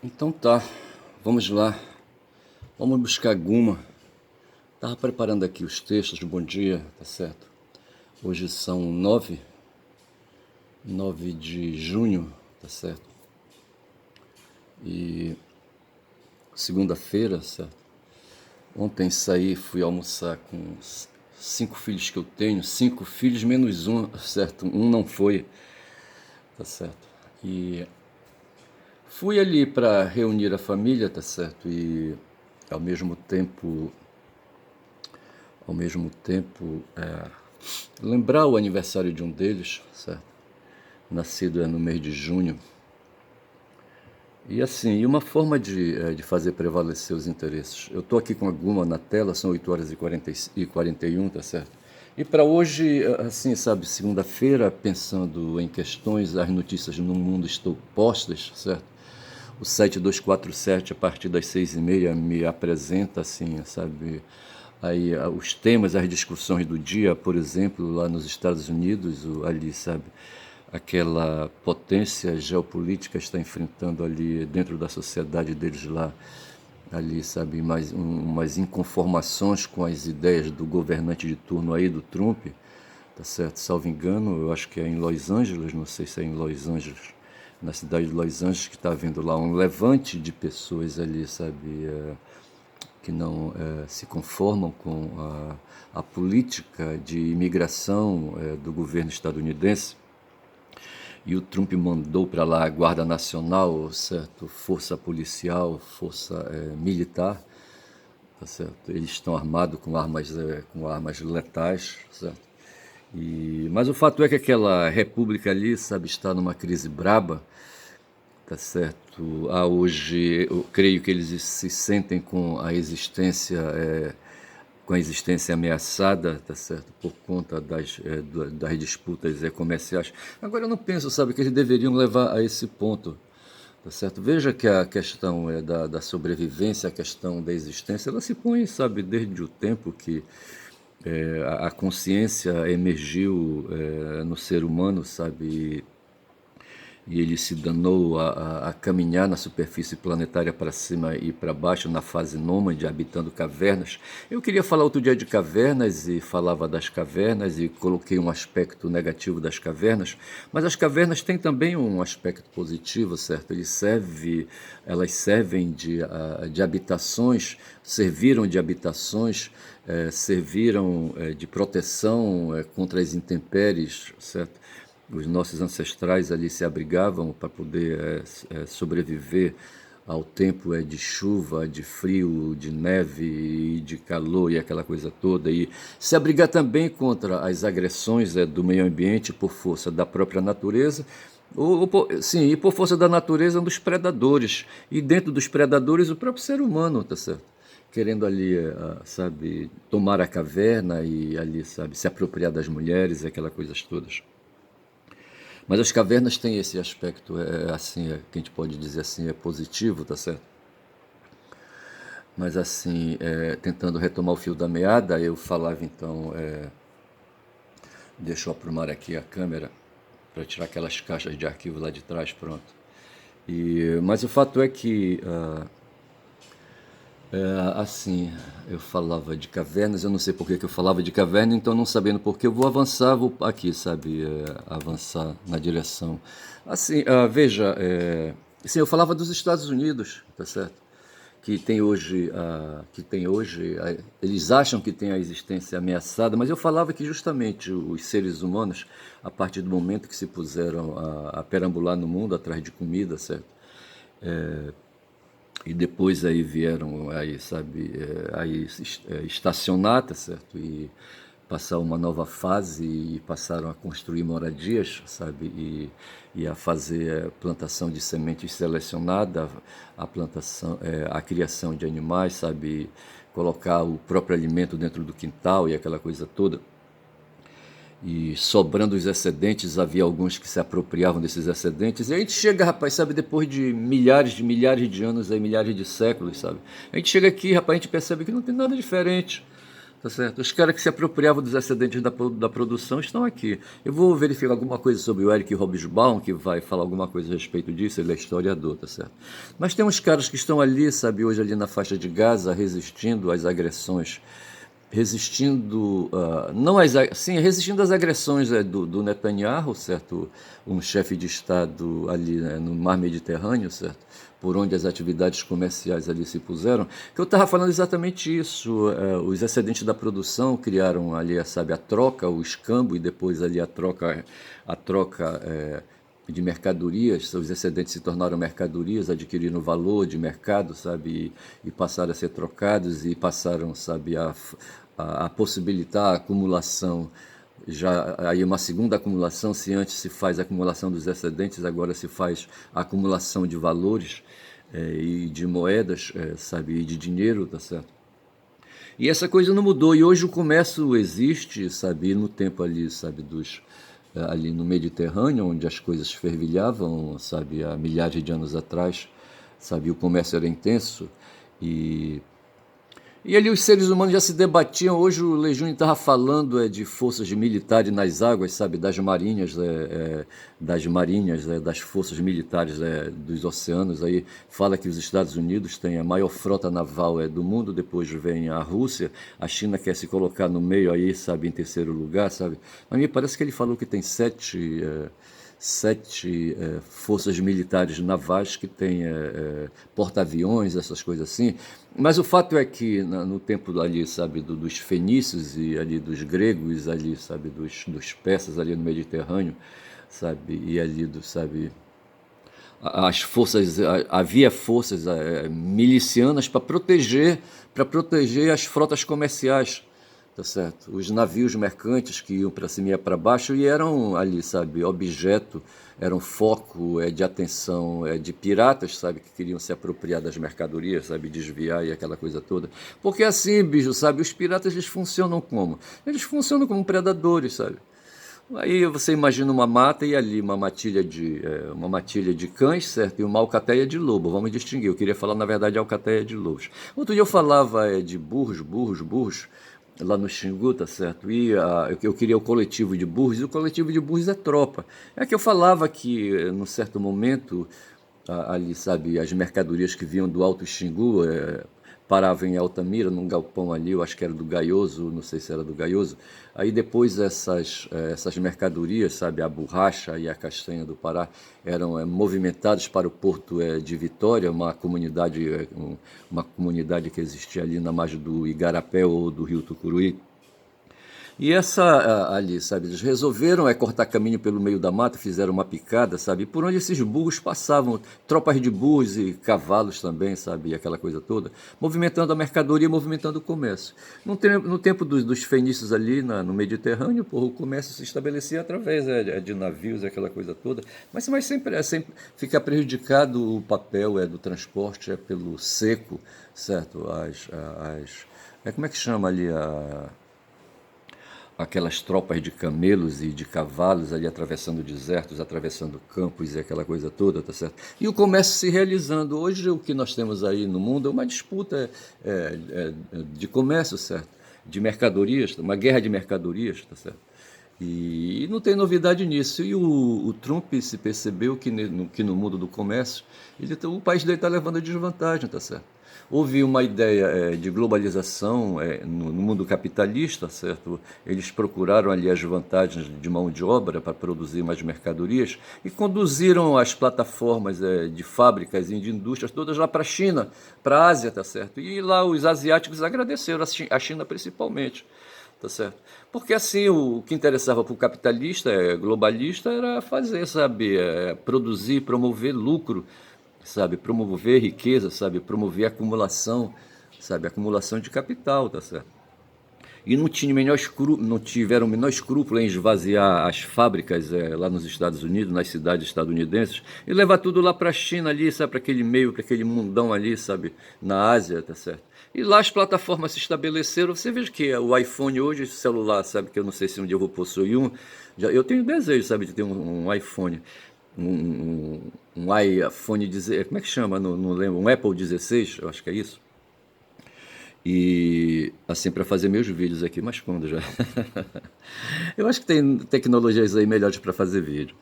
Então tá, vamos lá. Vamos buscar Guma. Tava preparando aqui os textos, bom dia, tá certo? Hoje são 9 de junho, tá certo? E segunda-feira, certo? Ontem saí, fui almoçar com 5 filhos que eu tenho, 5 filhos menos um, certo? Um não foi, tá certo? E fui ali para reunir a família, tá certo? E ao mesmo tempo lembrar o aniversário de um deles, certo? Nascido no mês de junho. E assim, uma forma de fazer prevalecer os interesses. Eu estou aqui com a Guma na tela, são 8 horas e 41, tá certo? E para hoje, assim, sabe, segunda-feira, pensando em questões, as notícias no mundo estão postas, certo? O 7247, a partir das 6h30, me apresenta, assim, sabe, aí os temas, as discussões do dia, por exemplo, lá nos Estados Unidos, ali, sabe, aquela potência geopolítica está enfrentando ali dentro da sociedade deles lá, ali, sabe, umas inconformações com as ideias do governante de turno aí, do Trump, tá certo? Salvo engano, eu acho que é em Los Angeles, não sei se é em Los Angeles, na cidade de Los Angeles, que está havendo lá um levante de pessoas ali, sabe, que não se conformam com a política de imigração do governo estadunidense. E o Trump mandou para lá a Guarda Nacional, certo? Força policial, força militar, tá certo? Eles estão armados com armas letais, certo? Mas o fato é que aquela república ali, sabe, está numa crise braba, tá certo? Hoje eu creio que eles se sentem com a existência ameaçada, tá certo? Por conta das disputas comerciais. Agora eu não penso, sabe, que eles deveriam levar a esse ponto, tá certo? Veja que a questão da sobrevivência, a questão da existência, ela se põe, sabe, desde o tempo que a consciência emergiu no ser humano, sabe, e ele se danou a caminhar na superfície planetária para cima e para baixo, na fase nômade, habitando cavernas. Eu queria falar outro dia de cavernas e falava das cavernas e coloquei um aspecto negativo das cavernas, mas as cavernas têm também um aspecto positivo, certo? Elas servem de habitações, serviram de habitações, serviram de proteção contra as intempéries, certo? Os nossos ancestrais ali se abrigavam para poder sobreviver ao tempo de chuva, de frio, de neve, de calor e aquela coisa toda. E se abrigar também contra as agressões do meio ambiente por força da própria natureza, sim, e por força da natureza dos predadores. E dentro dos predadores o próprio ser humano, tá certo? Querendo ali, sabe, tomar a caverna e ali, sabe, se apropriar das mulheres, aquelas coisas todas. Mas as cavernas têm esse aspecto, assim, que a gente pode dizer assim, é positivo, tá certo? Mas assim, tentando retomar o fio da meada, eu falava então, deixa eu aprumar aqui a câmera para tirar aquelas caixas de arquivo lá de trás, pronto. Mas o fato é que assim, eu falava de cavernas, eu não sei por que eu falava de caverna, então não sabendo por que eu vou avançar, vou aqui, sabe, avançar na direção. Assim, veja, assim, eu falava dos Estados Unidos, tá certo? Eles acham que tem a existência ameaçada, mas eu falava que justamente os seres humanos, a partir do momento que se puseram a perambular no mundo atrás de comida, certo? E depois aí vieram aí, sabe, estacionar, tá certo? E passar uma nova fase e passaram a construir moradias, sabe? E a fazer plantação de sementes selecionada, a plantação, a criação de animais, sabe? Colocar o próprio alimento dentro do quintal e aquela coisa toda. E sobrando os excedentes, havia alguns que se apropriavam desses excedentes. E a gente chega, rapaz, sabe, depois de milhares de anos, aí, milhares de séculos, sabe? A gente chega aqui, rapaz, a gente percebe que não tem nada diferente, tá certo? Os caras que se apropriavam dos excedentes da produção estão aqui. Eu vou verificar alguma coisa sobre o Eric Hobsbawm, que vai falar alguma coisa a respeito disso, ele é historiador, tá certo? Mas tem uns caras que estão ali, sabe, hoje ali na faixa de Gaza, resistindo às agressões, resistindo, não às, sim, resistindo às agressões do Netanyahu, certo? Um chefe de Estado ali, né, no mar Mediterrâneo, certo? Por onde as atividades comerciais ali se puseram, que eu estava falando exatamente isso. Os excedentes da produção criaram ali, sabe, a troca, o escambo e depois ali a troca de mercadorias. Os excedentes se tornaram mercadorias, adquiriram valor de mercado, sabe, e passaram a ser trocados e passaram, sabe, a possibilitar a acumulação. Já aí uma segunda acumulação, se antes se faz a acumulação dos excedentes, agora se faz a acumulação de valores e de moedas, sabe, e de dinheiro, tá certo? E essa coisa não mudou, e hoje o comércio existe, sabe, e no tempo ali, sabe, ali no Mediterrâneo, onde as coisas fervilhavam, sabe, há milhares de anos atrás, sabe, o comércio era intenso, e e ali os seres humanos já se debatiam. Hoje o Lejeune estava falando de forças militares nas águas, sabe, das marinhas, das forças militares dos oceanos. Aí fala que os Estados Unidos têm a maior frota naval do mundo, depois vem a Rússia, a China quer se colocar no meio aí, sabe, em terceiro lugar, sabe. Mas me parece que ele falou que tem sete forças militares navais que têm porta-aviões, essas coisas assim. Mas o fato é que no tempo ali, sabe, dos fenícios e ali dos gregos, ali, sabe, dos persas ali no Mediterrâneo, sabe, e ali sabe, as forças, havia forças milicianas para proteger as frotas comerciais, tá certo? Os navios mercantes que iam para cima e para baixo e eram ali, sabe, objeto, eram foco de atenção de piratas, sabe, que queriam se apropriar das mercadorias, sabe, desviar e aquela coisa toda. Porque assim, bicho, sabe, os piratas eles funcionam como? Eles funcionam como predadores, sabe? Aí você imagina uma mata e ali uma matilha de cães, certo? E uma alcateia de lobo. Vamos distinguir. Eu queria falar, na verdade, alcateia de lobos. Outro dia eu falava de burros, lá no Xingu, tá certo? E eu queria o coletivo de burros, e o coletivo de burros é tropa. É que eu falava que, num certo momento, ali, sabe, as mercadorias que vinham do Alto Xingu paravam em Altamira, num galpão ali, eu acho que era do Gaioso, não sei se era do Gaioso. Aí depois essas mercadorias, sabe, a borracha e a castanha do Pará, eram movimentadas para o porto de Vitória, uma comunidade que existia ali na margem do Igarapé ou do Rio Tucuruí. E ali, sabe, eles resolveram cortar caminho pelo meio da mata, fizeram uma picada, sabe, por onde esses burros passavam, tropas de burros e cavalos também, sabe, e aquela coisa toda, movimentando a mercadoria, movimentando o comércio. No tempo dos fenícios ali no Mediterrâneo, porra, o comércio se estabelecia através de navios e aquela coisa toda, mas sempre fica prejudicado o papel do transporte pelo seco, certo, como é que chama ali aquelas tropas de camelos e de cavalos ali atravessando desertos, atravessando campos e aquela coisa toda, tá certo? E o comércio se realizando. Hoje o que nós temos aí no mundo é uma disputa de comércio, certo? De mercadorias, uma guerra de mercadorias, tá certo? E não tem novidade nisso. E o Trump se percebeu que no mundo do comércio, o país dele está levando a desvantagem, tá certo? Houve uma ideia de globalização no mundo capitalista, certo? Eles procuraram ali as vantagens de mão de obra para produzir mais mercadorias e conduziram as plataformas de fábricas e de indústrias todas lá para a China, para a Ásia, tá certo? E lá os asiáticos agradeceram, a China principalmente. Tá certo? Porque assim o que interessava para o capitalista, globalista, era fazer, sabe, produzir, promover lucro, sabe, promover riqueza, sabe, promover acumulação, sabe, acumulação de capital, tá certo? E não tiveram o menor escrúpulo em esvaziar as fábricas lá nos Estados Unidos, nas cidades estadunidenses, e levar tudo lá para a China ali, sabe, para aquele meio, para aquele mundão ali, sabe, na Ásia, tá certo? E lá as plataformas se estabeleceram. Você veja que o iPhone hoje, esse celular, sabe, que eu não sei se um dia eu vou possuir um, eu tenho desejo, sabe, de ter um iPhone, um iPhone, como é que chama? Não lembro, um Apple 16, eu acho que é isso. e assim para fazer meus vídeos aqui, mas quando já? Eu acho que tem tecnologias aí melhores para fazer vídeo.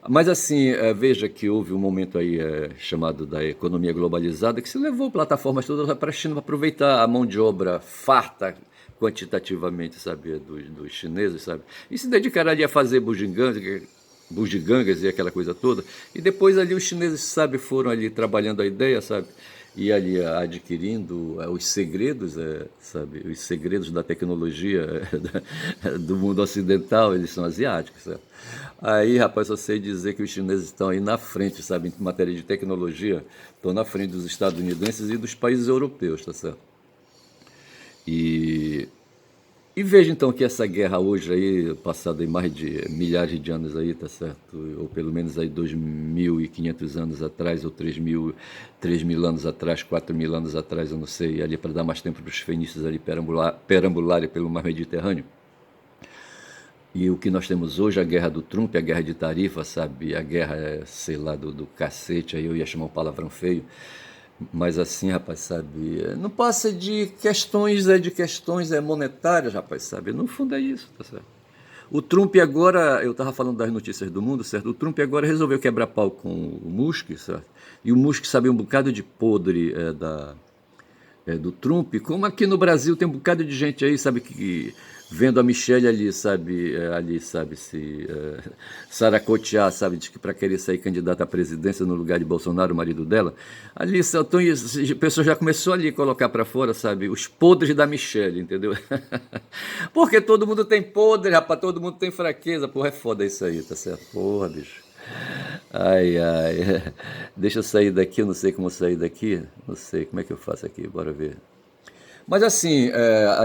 Mas assim, veja que houve um momento aí chamado da economia globalizada que se levou plataformas todas para a China para aproveitar a mão de obra farta quantitativamente, sabe, dos chineses, sabe? E se dedicaram ali a fazer bugigangas e aquela coisa toda. E depois ali os chineses, sabe, foram ali trabalhando a ideia, sabe? E ali adquirindo os segredos, sabe, os segredos da tecnologia do mundo ocidental, eles são asiáticos, sabe? Aí, rapaz, só sei dizer que os chineses estão aí na frente, sabe, em matéria de tecnologia, estão na frente dos estadunidenses e dos países europeus, tá certo? E e veja então que essa guerra hoje aí, passada em mais de milhares de anos aí, tá certo? Ou pelo menos aí 2.500 anos atrás, ou 3.000 anos atrás, 4.000 anos atrás, eu não sei, ali para dar mais tempo para os fenícios ali perambularem pelo mar Mediterrâneo. E o que nós temos hoje, a guerra do Trump, a guerra de tarifa, sabe? A guerra, sei lá, do cacete, aí eu ia chamar um palavrão feio. Mas assim, rapaz, sabe? Não passa de questões monetárias, rapaz, sabe? No fundo é isso, tá certo? O Trump agora, eu estava falando das notícias do mundo, certo? O Trump agora resolveu quebrar pau com o Musk, certo? E o Musk sabe um bocado de podre do Trump, como aqui no Brasil tem um bocado de gente aí, sabe, que vendo a Michelle ali, sabe, se saracotear, sabe, de que para querer sair candidata à presidência no lugar de Bolsonaro, o marido dela, ali a pessoa já começou ali a colocar para fora, sabe, os podres da Michelle, entendeu? Porque todo mundo tem podre, rapaz, todo mundo tem fraqueza, porra, é foda isso aí, tá certo? Porra, bicho. Ai, ai. Deixa eu sair daqui, eu não sei como sair daqui. Não sei como é que eu faço aqui, bora ver. Mas assim,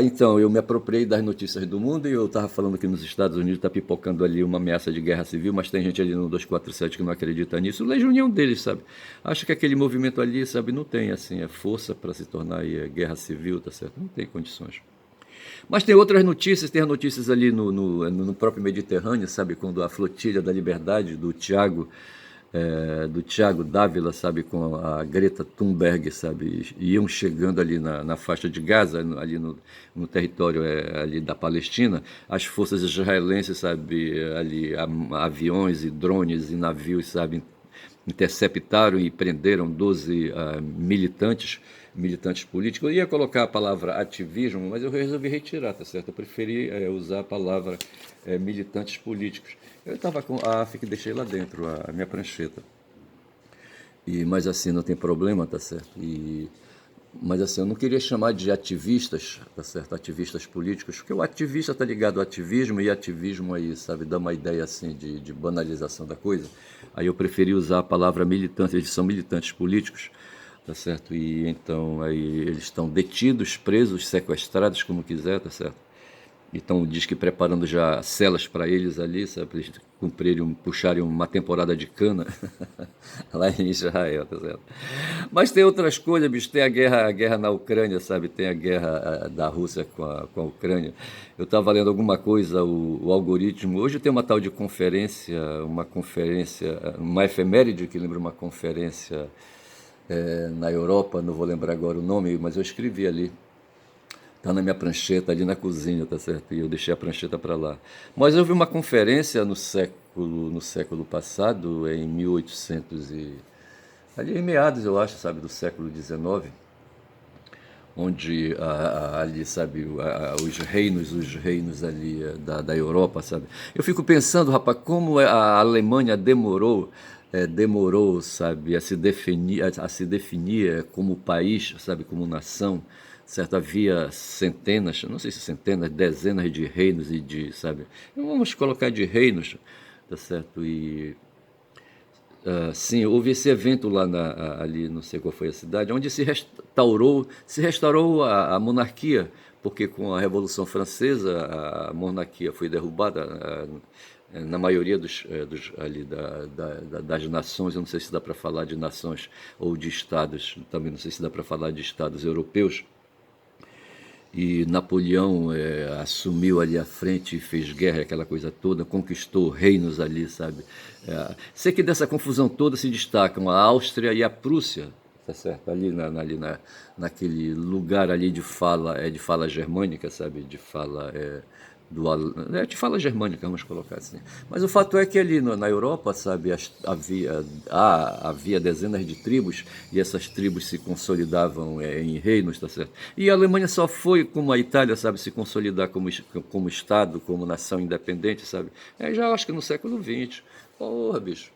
então, eu me apropriei das notícias do mundo e eu estava falando que nos Estados Unidos está pipocando ali uma ameaça de guerra civil, mas tem gente ali no 247 que não acredita nisso. Legião nenhum deles, sabe? Acho que aquele movimento ali, sabe, não tem assim, força para se tornar aí, guerra civil, tá certo? Não tem condições. Mas tem outras notícias, tem as notícias ali no próprio Mediterrâneo, sabe, quando a flotilha da Liberdade do Tiago Dávila, sabe, com a Greta Thunberg, sabe, iam chegando ali na faixa de Gaza, ali no território ali da Palestina, as forças israelenses, sabe, ali aviões e drones e navios, sabe, interceptaram e prenderam 12 militantes políticos. Eu ia colocar a palavra ativismo, mas eu resolvi retirar, tá certo? Eu preferi usar a palavra militantes políticos. Eu estava com a AF que deixei lá dentro, a minha prancheta. Mas assim, não tem problema, tá certo? Mas assim, eu não queria chamar de ativistas, tá certo? Ativistas políticos, porque o ativista tá ligado ao ativismo, e ativismo aí, sabe, dá uma ideia assim de banalização da coisa. Aí eu preferi usar a palavra militante, eles são militantes políticos, tá certo? E então aí eles estão detidos, presos, sequestrados, como quiser, tá certo? Então diz que preparando já celas para eles ali, sabe, para eles puxarem uma temporada de cana lá em Israel, tá certo? Mas tem outras coisas, bicho, tem a guerra na Ucrânia, sabe? Tem a guerra da Rússia com a Ucrânia. Eu estava lendo alguma coisa, o algoritmo. Hoje tem uma tal de uma efeméride que lembra uma conferência na Europa, não vou lembrar agora o nome, mas eu escrevi ali. Está na minha prancheta ali na cozinha, tá certo? E eu deixei a prancheta para lá. Mas eu vi uma conferência no século passado, em 1800 ali em meados, eu acho, sabe, do século XIX, onde ali, sabe, os reinos ali da Europa, sabe? Eu fico pensando, rapaz, como a Alemanha demorou, sabe, a se definir como país, sabe, como nação, certo? Havia centenas, não sei se centenas, dezenas de reinos sabe, vamos colocar de reinos, tá certo? Sim, houve esse evento lá ali, não sei qual foi a cidade, onde se restaurou a monarquia, porque com a Revolução Francesa a monarquia foi derrubada na maioria ali das nações. Eu não sei se dá para falar de nações ou de estados, também não sei se dá para falar de estados europeus. E Napoleão assumiu ali à frente e fez guerra, aquela coisa toda, conquistou reinos ali, sabe? Sei que dessa confusão toda se destacam a Áustria e a Prússia, tá certo? Naquele lugar ali de fala germânica, sabe? De fala de fala germânica, vamos colocar assim. Mas o fato é que ali na Europa, sabe, havia dezenas de tribos e essas tribos se consolidavam em reinos, tá certo? E a Alemanha só foi, como a Itália, sabe, se consolidar como Estado, como nação independente, sabe? Já acho que no século XX. Porra, bicho.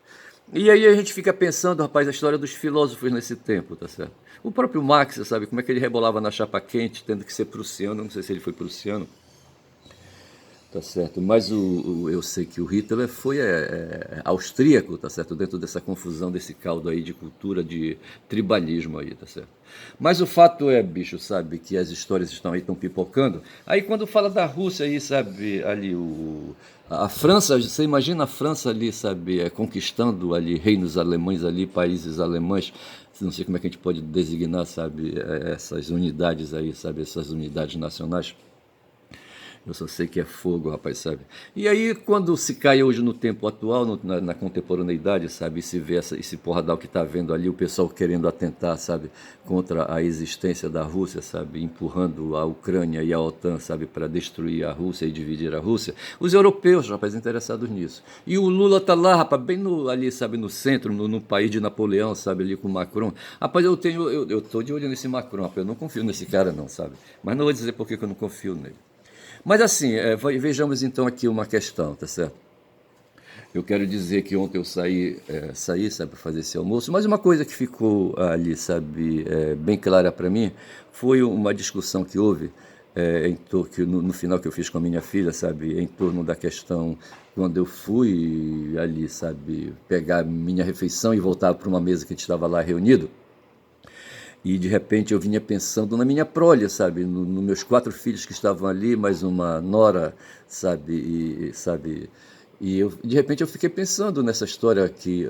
E aí a gente fica pensando, rapaz, a história dos filósofos nesse tempo, tá certo? O próprio Marx, sabe, como é que ele rebolava na chapa quente, tendo que ser prussiano, não sei se ele foi prussiano, tá certo? Mas eu sei que o Hitler foi austríaco, tá certo? Dentro dessa confusão, desse caldo aí de cultura, de tribalismo aí, tá certo? Mas o fato é, bicho, sabe, que as histórias estão pipocando. Aí quando fala da Rússia aí, sabe, ali a França, você imagina a França ali, sabe, conquistando ali reinos alemães ali, países alemães, não sei como é que a gente pode designar, sabe, essas unidades aí, sabe, essas unidades nacionais. Eu só sei que é fogo, rapaz, sabe? E aí, quando se cai hoje no tempo atual, na contemporaneidade, sabe? E se vê esse porradal que está vendo ali, o pessoal querendo atentar, sabe? Contra a existência da Rússia, sabe? Empurrando a Ucrânia e a OTAN, sabe? Para destruir a Rússia e dividir a Rússia. Os europeus, rapaz, interessados nisso. E o Lula tá lá, rapaz, ali, sabe? No centro, no país de Napoleão, sabe? Ali com o Macron. Rapaz, eu tô de olho nesse Macron, rapaz. Eu não confio nesse cara, não, sabe? Mas não vou dizer por que eu não confio nele. Mas assim, vejamos então aqui uma questão, tá certo? Eu quero dizer que ontem eu saí, sabe, para fazer esse almoço, mas uma coisa que ficou ali, sabe, bem clara para mim, foi uma discussão que houve no final que eu fiz com a minha filha, sabe, em torno da questão quando eu fui ali, sabe, pegar minha refeição e voltar para uma mesa que a gente estava lá reunido. E de repente eu vinha pensando na minha prole, sabe, nos meus 4 filhos que estavam ali, mais uma nora, sabe, de repente eu fiquei pensando nessa história aqui,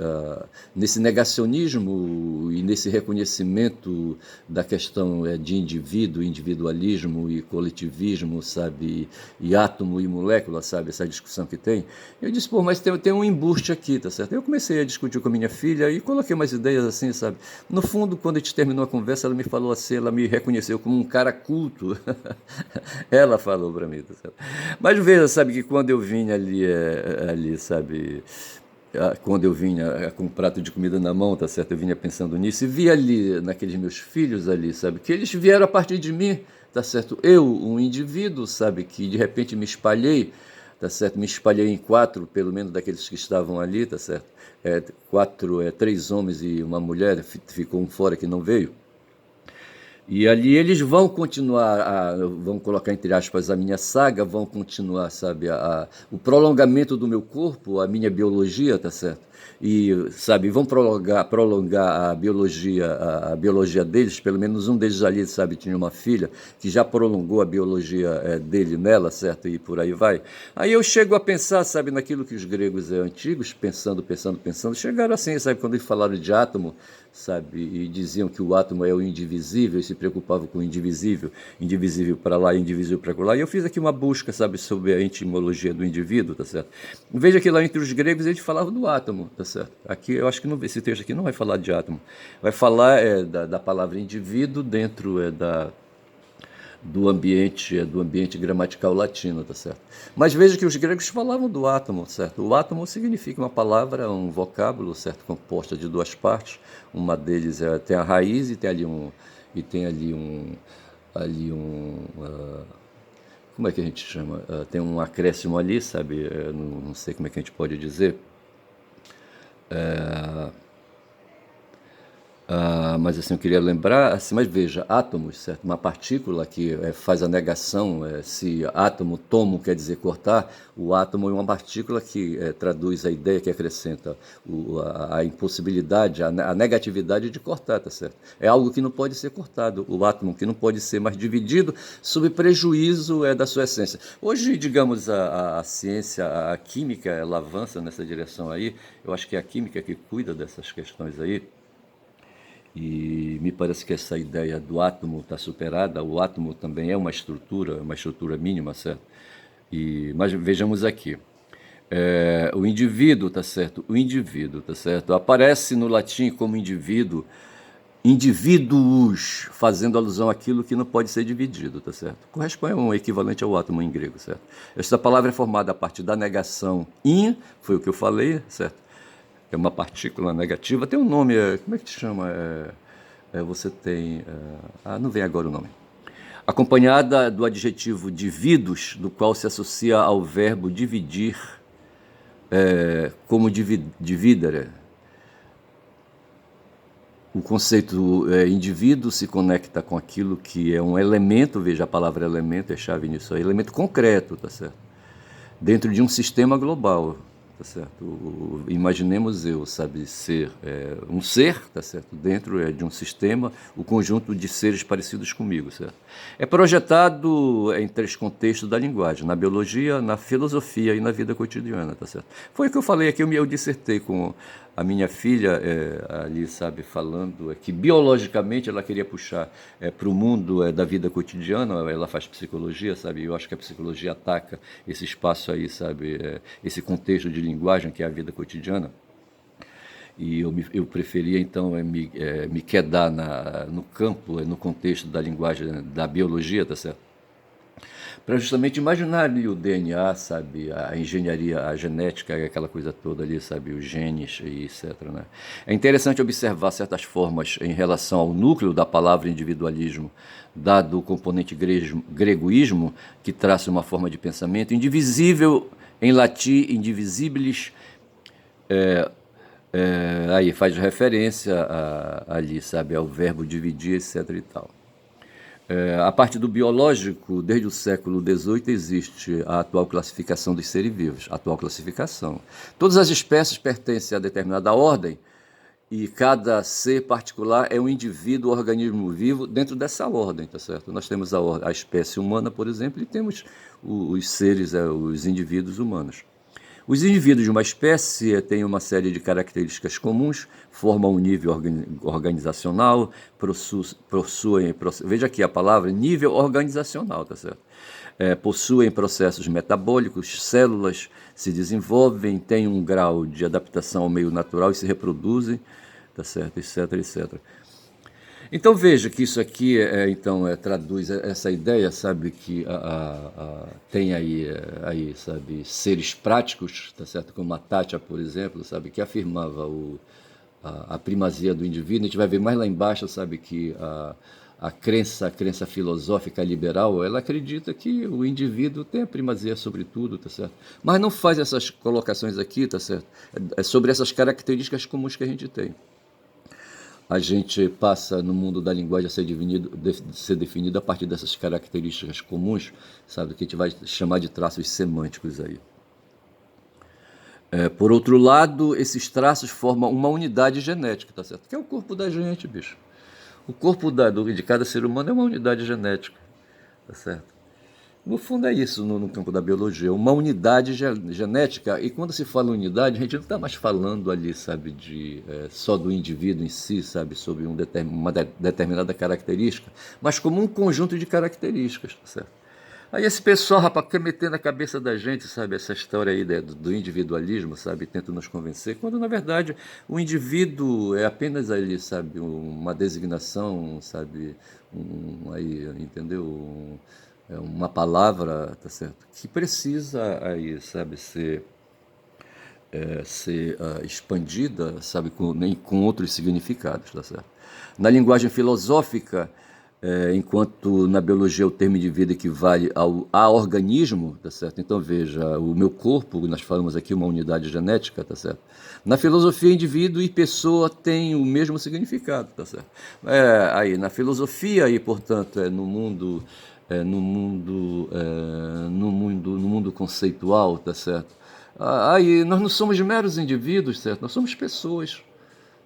nesse negacionismo e nesse reconhecimento da questão de indivíduo, individualismo e coletivismo, sabe, e átomo e molécula, sabe, essa discussão que tem. Eu disse, pô, mas tem um embuste aqui, tá certo? Eu comecei a discutir com a minha filha e coloquei umas ideias assim, sabe. No fundo, quando a gente terminou a conversa, ela me falou assim, ela me reconheceu como um cara culto. Ela falou para mim, tá certo? Mas veja, sabe, que quando eu vim ali, sabe, quando eu vinha com um prato de comida na mão, tá certo, eu vinha pensando nisso e vi ali, naqueles meus filhos ali, sabe, que eles vieram a partir de mim, tá certo, eu, um indivíduo, sabe, que de repente me espalhei, tá certo, me espalhei em 4, pelo menos daqueles que estavam ali, tá certo, 3 homens e uma mulher, ficou um fora que não veio. E ali eles vão continuar, vão colocar entre aspas a minha saga, vão continuar, sabe, o prolongamento do meu corpo, a minha biologia, tá certo? E, sabe, vão prolongar a biologia deles, pelo menos um deles ali, sabe, tinha uma filha que já prolongou a biologia dele nela, certo? E por aí vai. Aí eu chego a pensar, sabe, naquilo que os gregos antigos, pensando, chegaram assim, sabe, quando eles falaram de átomo, sabe, e diziam que o átomo é o indivisível, e se preocupavam com o indivisível, indivisível para lá, indivisível para lá. E eu fiz aqui uma busca, sabe, sobre a etimologia do indivíduo, tá certo? Veja que lá entre os gregos eles falavam do átomo, tá certo? Aqui eu acho que esse texto aqui não vai falar de átomo, vai falar da palavra indivíduo dentro do ambiente gramatical latino, tá certo? Mas veja que os gregos falavam do átomo, certo? O átomo significa uma palavra, um vocábulo, certo? Composta de 2 partes. Uma deles tem a raiz e tem ali como é que a gente chama? Tem um acréscimo ali, sabe? Não sei como é que a gente pode dizer. Mas assim, eu queria lembrar, assim, mas veja, átomos, certo? Uma partícula que faz a negação, se átomo, tomo quer dizer cortar, o átomo é uma partícula que traduz a ideia, que acrescenta a impossibilidade, a negatividade de cortar, tá certo? É algo que não pode ser cortado, o átomo que não pode ser mais dividido sob prejuízo da sua essência. Hoje, digamos, a ciência, a química, ela avança nessa direção aí, eu acho que é a química que cuida dessas questões aí, e me parece que essa ideia do átomo está superada. O átomo também é uma estrutura mínima, certo? Mas vejamos aqui. O indivíduo, tá certo? O indivíduo, tá certo? Aparece no latim como indivíduo indivíduos, fazendo alusão àquilo que não pode ser dividido, tá certo? Corresponde a um equivalente ao átomo em grego, certo? Essa palavra é formada a partir da negação in, foi o que eu falei, certo? É uma partícula negativa, tem um nome, como é que te chama? Você tem, não vem agora o nome. Acompanhada do adjetivo dividos, do qual se associa ao verbo dividir, como dividere. O conceito indivíduo se conecta com aquilo que é um elemento, veja a palavra elemento, é chave nisso aí, elemento concreto, tá certo? Dentro de um sistema global, tá certo? Imaginemos eu, sabe, ser um ser, tá certo? Dentro de um sistema, o conjunto de seres parecidos comigo, certo? É projetado em 3 contextos da linguagem, na biologia, na filosofia e na vida cotidiana, tá certo? Foi o que eu falei aqui, eu dissertei com a minha filha ali, sabe, falando que biologicamente ela queria puxar para o mundo da vida cotidiana, ela faz psicologia, sabe, eu acho que a psicologia ataca esse espaço aí, sabe, esse contexto de linguagem que é a vida cotidiana, e eu preferia então me quedar no campo, no contexto da linguagem da biologia, tá certo? Para justamente imaginar ali o DNA, sabe, a engenharia, a genética, aquela coisa toda ali, sabe, os genes e etc. Né? É interessante observar certas formas em relação ao núcleo da palavra individualismo, dado o componente gregoísmo, que traça uma forma de pensamento indivisível, em latim, indivisibilis, aí faz referência ali, sabe, ao verbo dividir, etc. e tal. A parte do biológico, desde o século XVIII existe a atual classificação dos seres vivos, atual classificação. Todas as espécies pertencem a determinada ordem e cada ser particular é um indivíduo, organismo vivo dentro dessa ordem, tá certo? Nós temos a espécie humana, por exemplo, e temos os seres, os indivíduos humanos. Os indivíduos de uma espécie têm uma série de características comuns, formam um nível organizacional, possuem, veja aqui a palavra, nível organizacional, tá certo? Possuem processos metabólicos, células se desenvolvem, têm um grau de adaptação ao meio natural e se reproduzem, tá certo? Etc, etc. Então veja que isso aqui traduz essa ideia, sabe, que tem aí, sabe, seres práticos, tá certo, como a Tátia, por exemplo, sabe, que afirmava a primazia do indivíduo. A gente vai ver mais lá embaixo, sabe, que a crença filosófica liberal, ela acredita que o indivíduo tem a primazia sobre tudo, tá certo? Mas não faz essas colocações aqui, tá certo? É sobre essas características comuns que a gente tem. A gente passa no mundo da linguagem a ser definido a partir dessas características comuns, sabe, que a gente vai chamar de traços semânticos aí. Por outro lado, esses traços formam uma unidade genética, tá certo? Que é o corpo da gente, bicho. O corpo de cada ser humano é uma unidade genética, tá certo? No fundo é isso no campo da biologia, uma unidade genética, e quando se fala unidade, a gente não está mais falando ali, sabe, só do indivíduo em si, sabe, sobre uma determinada característica, mas como um conjunto de características, tá certo? Aí esse pessoal, rapaz, quer meter na cabeça da gente, sabe, essa história aí do individualismo, sabe, tenta nos convencer, quando na verdade o indivíduo é apenas ali, sabe, uma designação, sabe, aí, entendeu? É uma palavra, tá certo, que precisa aí, sabe, ser expandida, sabe, com outros significados, tá certo? Na linguagem filosófica, enquanto na biologia o termo indivíduo equivale a organismo, tá certo? Então veja, o meu corpo, nós falamos aqui uma unidade genética, tá certo? Na filosofia, indivíduo e pessoa têm o mesmo significado, tá certo? Aí na filosofia e portanto no mundo conceitual, tá certo? Aí nós não somos meros indivíduos, certo? Nós somos pessoas,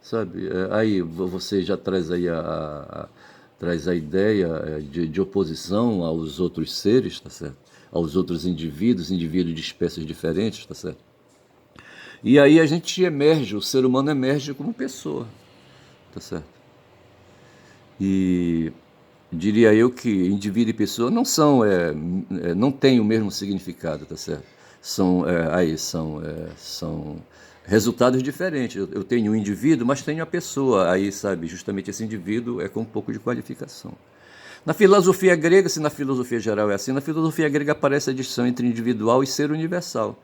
sabe? Aí você já traz aí traz a ideia de oposição aos outros seres, tá certo? Aos outros indivíduos de espécies diferentes, tá certo? E aí a gente emerge, o ser humano emerge como pessoa, tá certo? E diria eu que indivíduo e pessoa não são, não têm o mesmo significado, tá certo? São resultados diferentes. Eu tenho um indivíduo, mas tenho a pessoa. Aí, sabe, justamente esse indivíduo é com um pouco de qualificação. Na filosofia grega, se na filosofia geral é assim, na filosofia grega aparece a distinção entre individual e ser universal.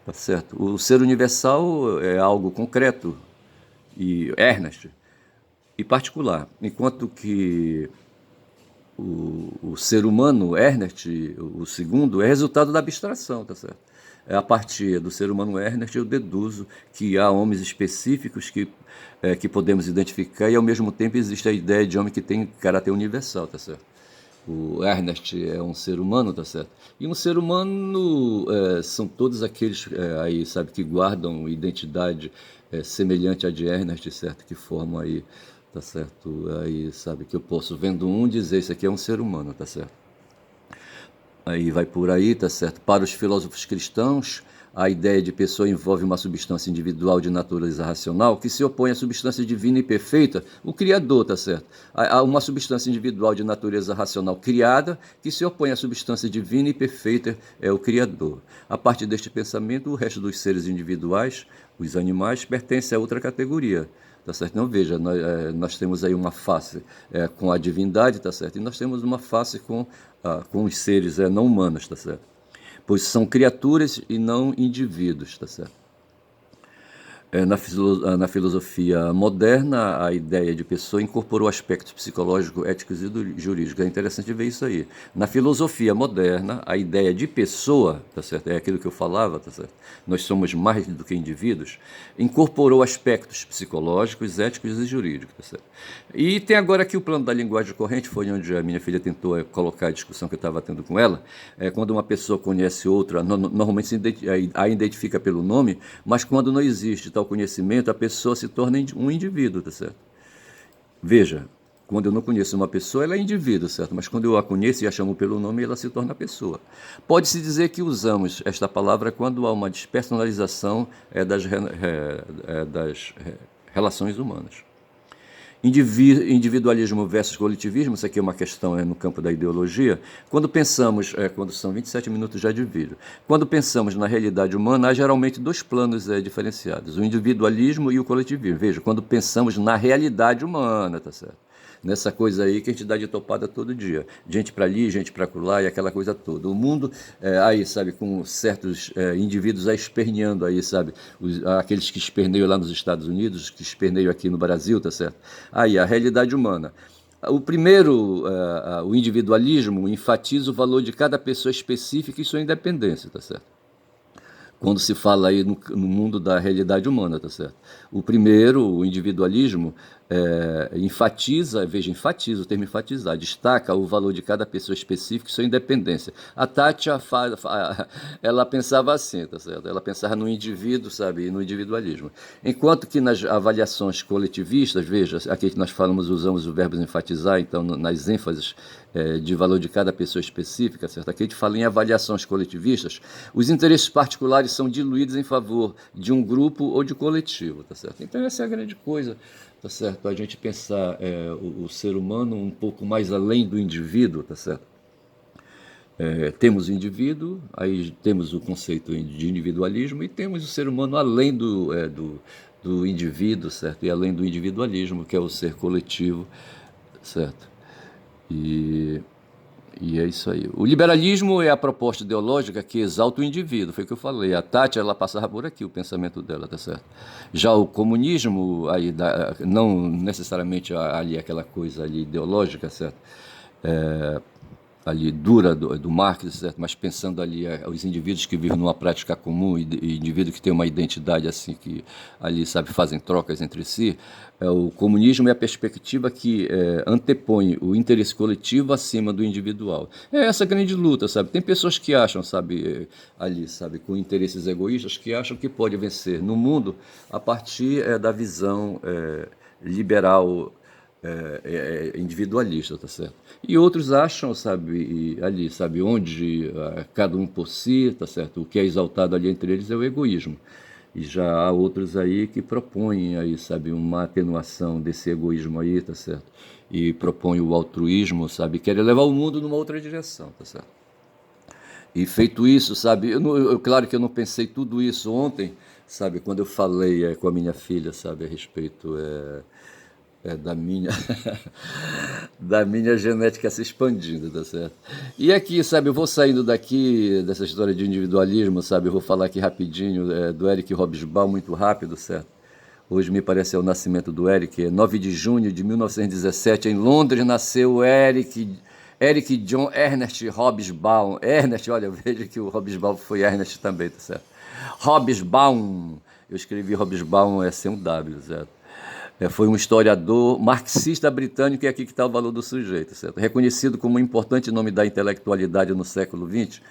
Tá certo? O ser universal é algo concreto e Ernest e particular, enquanto que o ser humano, Ernest, o segundo, é resultado da abstração, tá certo? É a partir do ser humano Ernest eu deduzo que há homens específicos que podemos identificar e ao mesmo tempo existe a ideia de homem que tem caráter universal, tá certo? O Ernest é um ser humano, tá certo? E um ser humano são todos aqueles aí, sabe, que guardam identidade semelhante à de Ernest, certo? Que formam aí, tá certo? Aí, sabe, que eu posso, vendo um, dizer isso aqui é um ser humano, tá certo? Aí vai por aí, tá certo? Para os filósofos cristãos, a ideia de pessoa envolve uma substância individual de natureza racional que se opõe à substância divina e perfeita, o Criador, tá certo? Há uma substância individual de natureza racional criada que se opõe à substância divina e perfeita, é o Criador. A partir deste pensamento, o resto dos seres individuais, os animais, pertence a outra categoria. Tá certo? Então, veja, nós temos aí uma face com a divindade, tá certo? E nós temos uma face com os seres não humanos, tá certo? Pois são criaturas e não indivíduos, tá certo? Na filosofia moderna, a ideia de pessoa incorporou aspectos psicológicos, éticos e jurídicos. É interessante ver isso aí. Na filosofia moderna, a ideia de pessoa, tá certo? É aquilo que eu falava, tá certo? Nós somos mais do que indivíduos. Incorporou aspectos psicológicos, éticos e jurídicos, tá certo? E tem agora aqui o plano da linguagem corrente, foi onde a minha filha tentou colocar a discussão que eu estava tendo com ela. Quando uma pessoa conhece outra, normalmente a identifica pelo nome, mas quando não existe tal conhecimento, a pessoa se torna um indivíduo, tá certo? Veja, quando eu não conheço uma pessoa, ela é indivíduo, certo? Mas quando eu a conheço e a chamo pelo nome, ela se torna pessoa. Pode-se dizer que usamos esta palavra quando há uma despersonalização das relações humanas. Individualismo versus coletivismo, isso aqui é uma questão no campo da ideologia. Quando pensamos, quando são 27 minutos já de vídeo, quando pensamos na realidade humana, há geralmente dois planos diferenciados, o individualismo e o coletivismo. Veja, quando pensamos na realidade humana, tá certo? Nessa coisa aí que a gente dá de topada todo dia. Gente para ali, gente para lá e aquela coisa toda. O mundo, aí, sabe, com certos indivíduos aí esperneando aí, sabe, aqueles que esperneiam lá nos Estados Unidos, que esperneiam aqui no Brasil, tá certo? Aí, a realidade humana. O primeiro, o individualismo, enfatiza o valor de cada pessoa específica e sua independência, tá certo? Quando se fala aí no mundo da realidade humana, tá certo? O primeiro, o individualismo, enfatiza, veja, enfatiza, o termo enfatizar, destaca o valor de cada pessoa específica e sua independência. A Tati, ela pensava assim, tá certo? Ela pensava no indivíduo, sabe, no individualismo. Enquanto que nas avaliações coletivistas, veja, aqui que nós falamos, usamos o verbo enfatizar, então nas ênfases de valor de cada pessoa específica, certo? Aqui a gente fala em avaliações coletivistas, os interesses particulares são diluídos em favor de um grupo ou de coletivo, tá certo? Então essa é a grande coisa, tá certo? A gente pensar o ser humano um pouco mais além do indivíduo, tá certo? Temos o indivíduo, aí temos o conceito de individualismo e temos o ser humano além do indivíduo, certo? E além do individualismo, que é o ser coletivo, certo? E é isso aí. O liberalismo é a proposta ideológica que exalta o indivíduo, foi o que eu falei. A Tati, ela passava por aqui, o pensamento dela, tá certo? Já o comunismo, aí, não necessariamente ali aquela coisa ali ideológica, certo? Ali dura do Marx, certo? Mas pensando ali os indivíduos que vivem numa prática comum e indivíduos que têm uma identidade assim, que ali, sabe, fazem trocas entre si, o comunismo é a perspectiva que antepõe o interesse coletivo acima do individual. É essa grande luta, sabe? Tem pessoas que acham, sabe, ali, sabe, com interesses egoístas, que acham que pode vencer no mundo a partir da visão liberal individualista, tá certo? E outros acham, sabe, ali, sabe, onde cada um por si, tá certo? O que é exaltado ali entre eles é o egoísmo. E já há outros aí que propõem aí, sabe, uma atenuação desse egoísmo aí, tá certo? E propõem o altruísmo, sabe, querem levar o mundo numa outra direção, tá certo? E feito isso, sabe, claro que eu não pensei tudo isso ontem, sabe, quando eu falei com a minha filha, sabe, a respeito da minha da minha genética se expandindo, tá certo? E aqui, sabe, eu vou saindo daqui dessa história de individualismo, sabe, eu vou falar aqui rapidinho do Eric Hobsbawm, muito rápido, certo? Hoje me parece é o nascimento do Eric, 9 de junho de 1917, em Londres nasceu Eric John Ernest Hobsbawm. Ernest, olha, veja que o Hobsbawm foi Ernest também, tá certo? Hobsbawm, eu escrevi Hobsbawm sem um W, certo? Foi um historiador marxista britânico, e aqui que está o valor do sujeito, certo? Reconhecido como um importante nome da intelectualidade no século XX,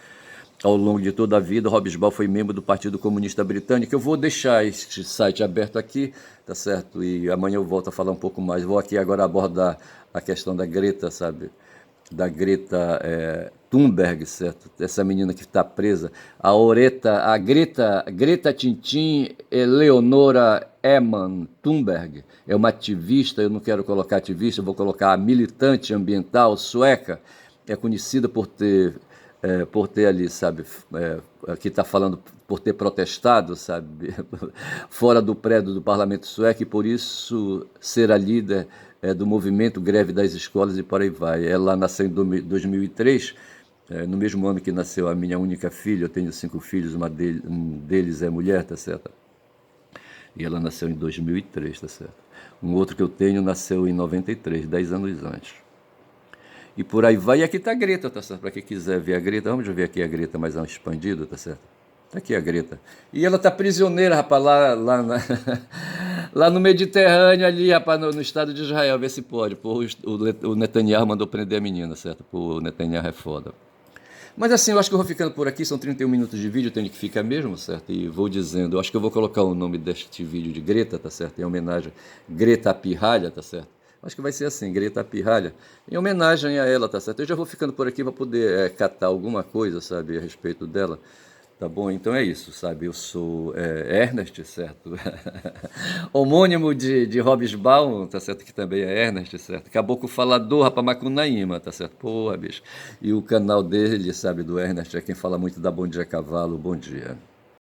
ao longo de toda a vida, Hobsbawm foi membro do Partido Comunista Britânico. Eu vou deixar este site aberto aqui, tá certo? E amanhã eu volto a falar um pouco mais. Vou aqui agora abordar a questão da Greta, sabe? Da Greta Thunberg, certo? Essa menina que está presa. A Greta Tintin Eleonora Eman Thunberg é uma ativista, eu não quero colocar ativista, eu vou colocar militante ambiental sueca, é conhecida por ter ali, sabe, aqui está falando por ter protestado, sabe, fora do prédio do parlamento sueco, e por isso ser a líder do movimento Greve das Escolas e por aí vai. Ela nasceu em 2003, no mesmo ano que nasceu a minha única filha. Eu tenho 5 filhos, um deles é mulher, tá certo? E ela nasceu em 2003, tá certo? Um outro que eu tenho nasceu em 93, 10 anos antes. E por aí vai. E aqui está a Greta, tá certo? Para quem quiser ver a Greta, vamos ver aqui a Greta mais expandida, tá certo? Tá aqui a Greta. E ela tá prisioneira, rapaz, lá no Mediterrâneo, ali, rapaz, no estado de Israel, vê se pode. Pô, o Netanyahu mandou prender a menina, certo? Pô, o Netanyahu é foda. Mas assim, eu acho que eu vou ficando por aqui, são 31 minutos de vídeo, eu tenho que ficar mesmo, certo? E vou dizendo, eu acho que eu vou colocar o nome deste vídeo de Greta, tá certo? Em homenagem a Greta Pirralha, tá certo? Acho que vai ser assim, Greta Pirralha, em homenagem a ela, tá certo? Eu já vou ficando por aqui para poder catar alguma coisa, sabe, a respeito dela, tá bom? Então é isso, sabe? Eu sou Ernest, certo? Homônimo de Hobsbawm, tá certo? Que também é Ernest, certo? Caboclo Falador, Rapamacunaíma, tá certo? Porra, bicho. E o canal dele, sabe, do Ernest, é quem fala muito da Bom Dia Cavalo, bom dia.